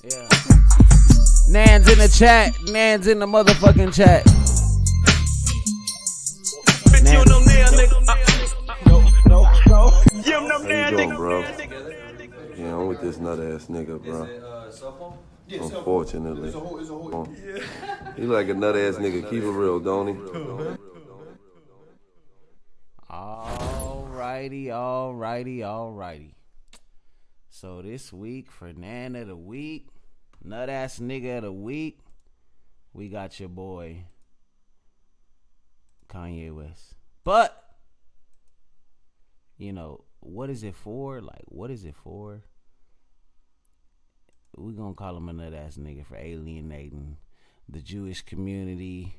Yeah. Nan's in the chat. Nan's in the motherfucking chat. Bitch, you know Nan, nigga. No. How you doing, bro? Yeah, I'm with this nut ass nigga, bro. Unfortunately. He like a nut ass nigga. Keep it real, don't he? Alrighty. So this week for Nan of the Week, Nut Ass Nigga of the Week, we got your boy Kanye West. But, you know, what is it for? Like, what is it for? We're going to call him a nut ass nigga for alienating the Jewish community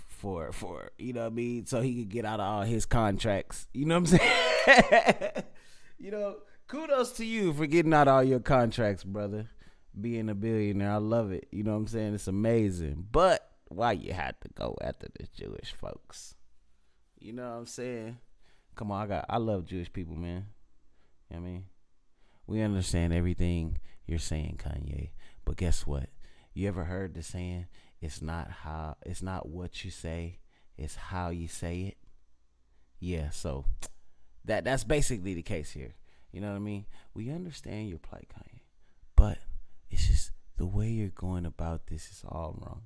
for you know what I mean? So he could get out of all his contracts. You know what I'm saying? You know, kudos to you for getting out of all your contracts, brother. Being a billionaire. I love it. You know what I'm saying? It's amazing. But why you had to go after the Jewish folks? You know what I'm saying? Come on, I love Jewish people, man. You know what I mean? We understand everything you're saying, Kanye. But guess what? You ever heard the saying, it's not what you say, it's how you say it? Yeah, so that's basically the case here. You know what I mean? We understand your plight, Kanye. But it's just the way you're going about this is all wrong.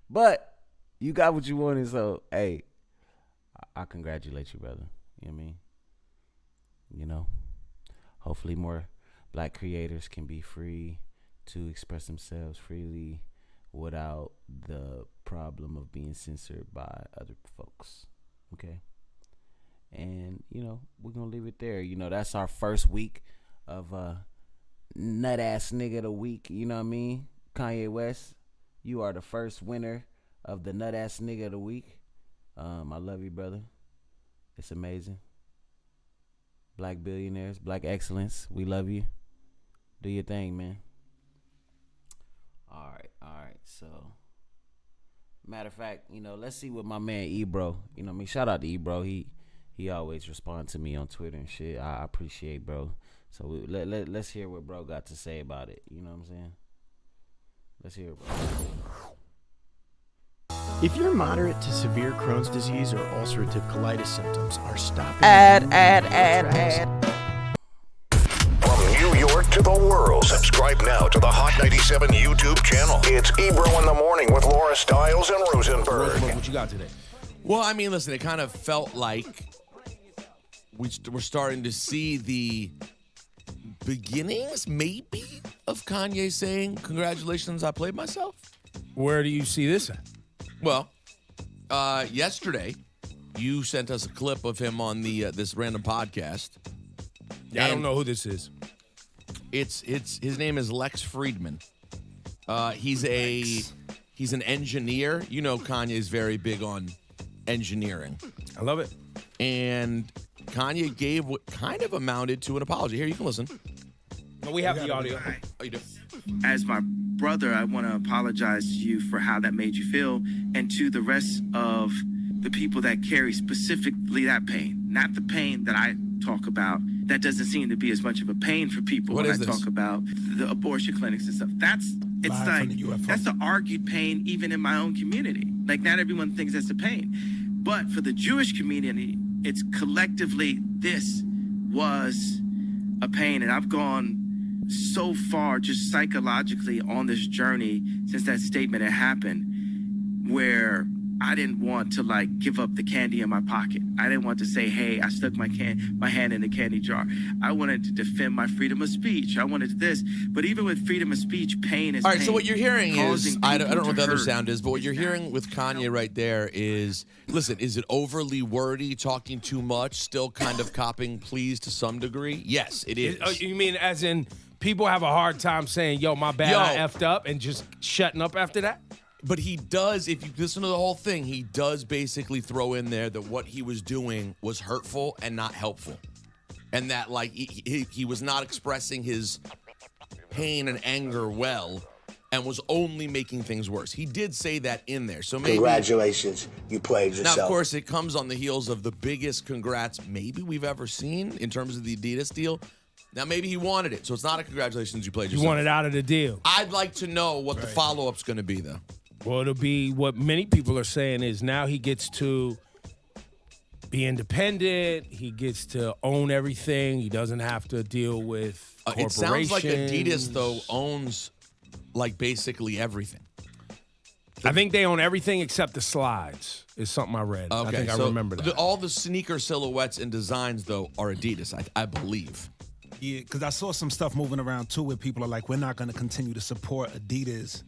But you got what you wanted, so hey, I congratulate you, brother. You know what I mean? You know, hopefully more black creators can be free to express themselves freely without the problem of being censored by other folks. Okay? And, you know, we're going to leave it there. You know, that's our first week of Nut Ass Nigga of the Week. You know what I mean? Kanye West, you are the first winner of the Nut Ass Nigga of the Week. I love you, brother. It's amazing. Black billionaires, black excellence. We love you. Do your thing, man. All right. So, matter of fact, you know, let's see what my man Ebro. You know what I mean? Shout out to Ebro. He always responds to me on Twitter and shit. I appreciate bro. So let's hear what bro got to say about it. You know what I'm saying? Let's hear it, bro. If your moderate to severe Crohn's disease or ulcerative colitis symptoms are stopping... Ad. From New York to the world, subscribe now to the Hot 97 YouTube channel. It's Ebro in the Morning with Laura Stiles and Rosenberg. What you got today? Well, I mean, listen, it kind of felt like we're starting to see the beginnings, maybe, of Kanye saying, congratulations, I played myself. Where do you see this at? Well, yesterday, you sent us a clip of him on the this random podcast. Yeah, I don't know who this is. It's his name is Lex Friedman. He's an engineer. You know, Kanye's very big on engineering. I love it. And Kanye gave what kind of amounted to an apology. Here, you can listen. No, we have the audio. Oh, you do? As my brother, I want to apologize to you for how that made you feel, and to the rest of the people that carry specifically that pain, not the pain that I talk about. That doesn't seem to be as much of a pain for people when I talk about the abortion clinics and stuff. That's the argued pain even in my own community. Like, not everyone thinks that's a pain. But for the Jewish community, it's collectively, this was a pain. And I've gone so far just psychologically on this journey since that statement had happened, where I didn't want to like give up the candy in my pocket. I didn't want to say, hey, I stuck my hand in the candy jar. I wanted to defend my freedom of speech. I wanted this. But even with freedom of speech, pain is all right, pain. so what you're hearing is, I don't know what the other hurt. sound is, but what you're hearing with Kanye right there is, listen, is it overly wordy, talking too much, still kind of copping pleas to some degree? Yes, it is. You mean as in people have a hard time saying, yo, my bad, I effed up, and just shutting up after that? But he does, if you listen to the whole thing, he does basically throw in there that what he was doing was hurtful and not helpful. And that, like, he was not expressing his pain and anger well and was only making things worse. He did say that in there. So maybe, congratulations, you played yourself. Now, of course, it comes on the heels of the biggest congrats maybe we've ever seen in terms of the Adidas deal. Now, maybe he wanted it, so it's not a congratulations, you played You yourself. want it out of the deal. I'd like to know what the follow-up's going to be, though. Well, it'll be what many people are saying is now he gets to be independent. He gets to own everything. He doesn't have to deal with corporations. It sounds like Adidas, though, owns, like, basically everything. I think they own everything except the slides, is something I read. Okay, I think so I remember that. all the sneaker silhouettes and designs, though, are Adidas, I believe. Yeah, because I saw some stuff moving around, too, where people are like, we're not going to continue to support Adidas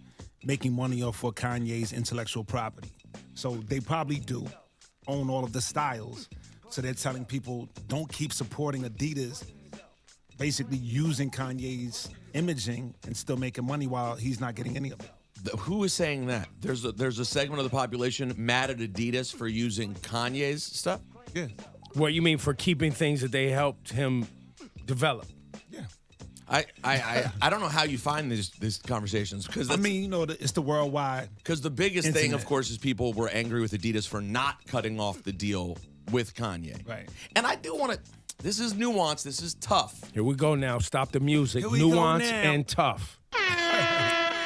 making money off for Kanye's intellectual property. So they probably do own all of the styles. So they're telling people, don't keep supporting Adidas, basically using Kanye's imaging and still making money while he's not getting any of it. Who is saying that? There's a segment of the population mad at Adidas for using Kanye's stuff? Yeah. What you mean for keeping things that they helped him develop? Yeah. I don't know how you find these conversations because I mean, you know, it's the worldwide. Because the biggest thing, internet. of course, is people were angry with Adidas for not cutting off the deal with Kanye. Right. And I do want to. This is nuance. This is tough. Here we go now. Stop the music. Here we go Nuance now. and tough.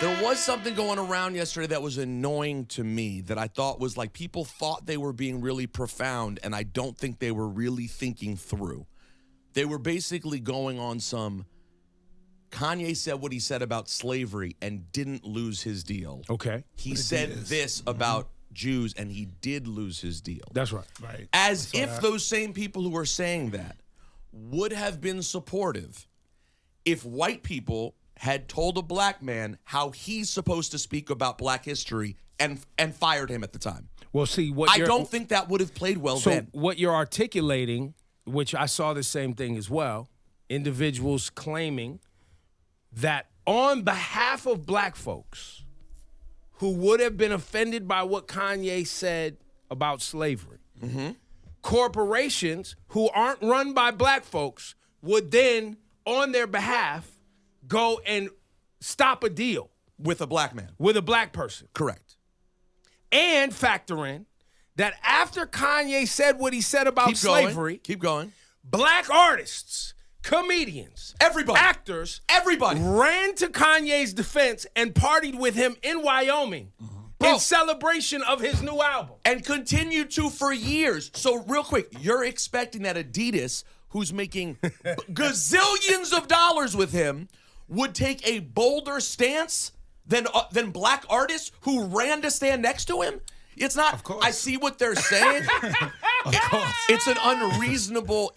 There was something going around yesterday that was annoying to me that I thought was like people thought they were being really profound, and I don't think they were really thinking through. They were basically going on some Kanye said what he said about slavery and didn't lose his deal. Okay. He said this about Jews and he did lose his deal. That's right. Right. As if those same people who were saying that would have been supportive if white people had told a black man how he's supposed to speak about black history and fired him at the time. Well, see, what I don't think that would have played well so then. what you're articulating, which I saw the same thing as well, individuals claiming that on behalf of black folks who would have been offended by what Kanye said about slavery, corporations who aren't run by black folks would then, on their behalf, go and stop a deal With a black man. with a black person. Correct. And factor in that after Kanye said what he said about Keep going. slavery, Keep going. black artists, comedians, Everybody. actors, Everybody. ran to Kanye's defense and partied with him in Wyoming in celebration of his new album. And continued to for years. So real quick, you're expecting that Adidas, who's making gazillions of dollars with him, would take a bolder stance than black artists who ran to stand next to him? It's not. Of course. I see what they're saying. Of course. It's an unreasonable.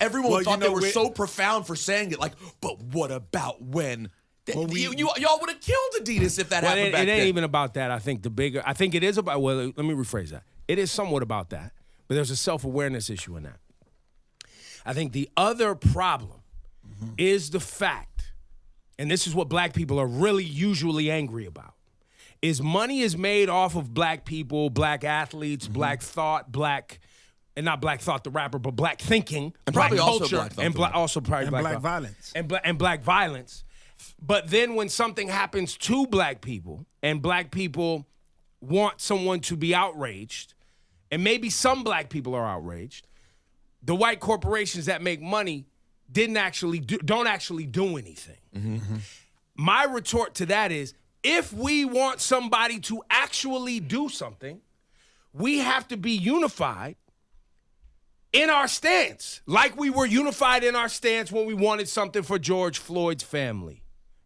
Everyone Well, thought you know, they were we- so profound for saying it. Like, but what about when? Well, Y'all would have killed Adidas if that Well, happened it back ain't then. even about that. I think it is about, well, let me rephrase that. It is somewhat about that, but there's a self-awareness issue in that. I think the other problem is the fact, and this is what black people are really usually angry about, is money is made off of black people, black athletes, black thought, and not Black Thought the rapper, but black thinking, And black probably also culture, Black Thought and the black, rapper. also probably And black black thought. violence. And black violence. But then when something happens to black people and black people want someone to be outraged, and maybe some black people are outraged, the white corporations that make money don't actually do anything. My retort to that is, if we want somebody to actually do something, we have to be unified in our stance, like we were unified in our stance when we wanted something for George Floyd's family.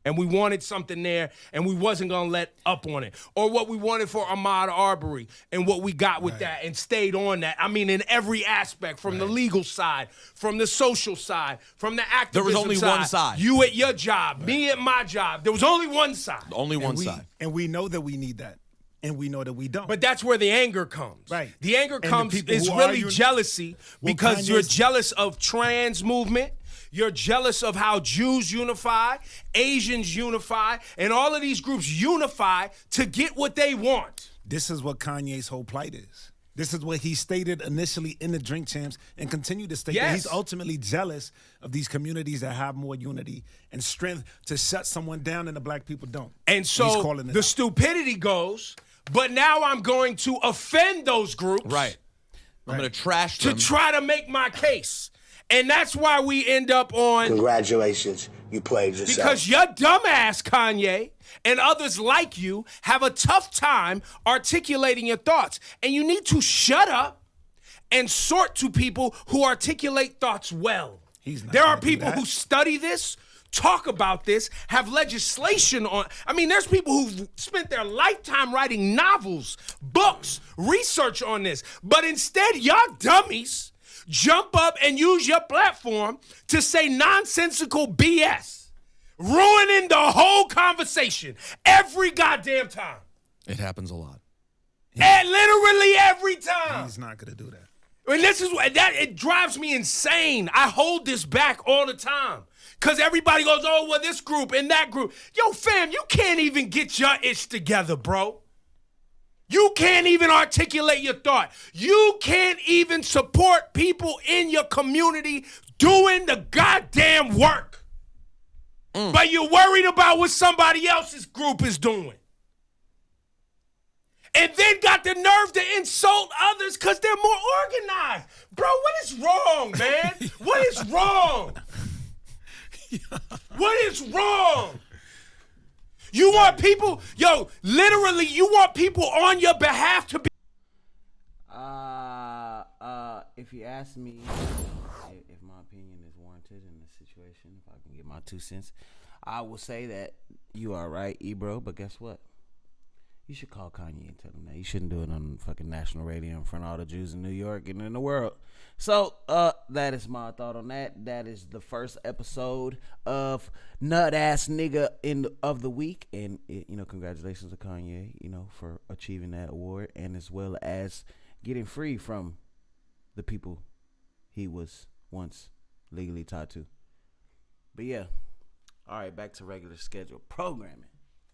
And we wanted something there, and we wasn't going to let up on it. Or what we wanted for Ahmaud Arbery, and what we got with that, and stayed on that. I mean, in every aspect, from the legal side, from the social side, from the activism There was only one side. You at your job, me at my job. There was only one side. Only one side. And we know that we need that. And we know that we don't. But that's where the anger comes. Right. The anger And the comes people is who really argue- jealousy Well, because you're Kanye's- jealous of trans movement. You're jealous of how Jews unify, Asians unify, and all of these groups unify to get what they want. This is what Kanye's whole plight is. This is what he stated initially in the Drink Champs and continued to state that Yes. he's ultimately jealous of these communities that have more unity and strength to shut someone down and the black people don't. And He's so calling it the out. stupidity goes, but now I'm going to offend those groups. Right. I'm going to trash To them. try to make my case. And that's why we end up on... Congratulations, you played yourself. Because your dumbass, Kanye, and others like you have a tough time articulating your thoughts. And you need to shut up and sort to people who articulate thoughts well. There are people who study this, talk about this, have legislation on. I mean, there's people who've spent their lifetime writing novels, books, research on this. But instead, y'all dummies jump up and use your platform to say nonsensical BS, ruining the whole conversation every goddamn time. It happens a lot. And literally every time. He's not going to do that. And this is what it drives me insane. I hold this back all the time. Because everybody goes, oh, well, this group and that group. Yo, fam, you can't even get your ish together, bro. You can't even articulate your thought. You can't even support people in your community doing the goddamn work. But you're worried about what somebody else's group is doing. And then got the nerve to insult others because they're more organized. Bro, what is wrong, man? What is wrong? What is wrong? You want people, literally, you want people on your behalf to be. If you ask me if my opinion is warranted in this situation, if I can get my 2 cents, I will say that you are right, Ebro, but guess what? You should call Kanye and tell him that. You shouldn't do it on fucking national radio in front of all the Jews in New York and in the world. So, that is my thought on that. That is the first episode of Nut Ass Nigga of the Week. And, congratulations to Kanye, for achieving that award. And as well as getting free from the people he was once legally tied to. But yeah. All right, back to regular schedule programming.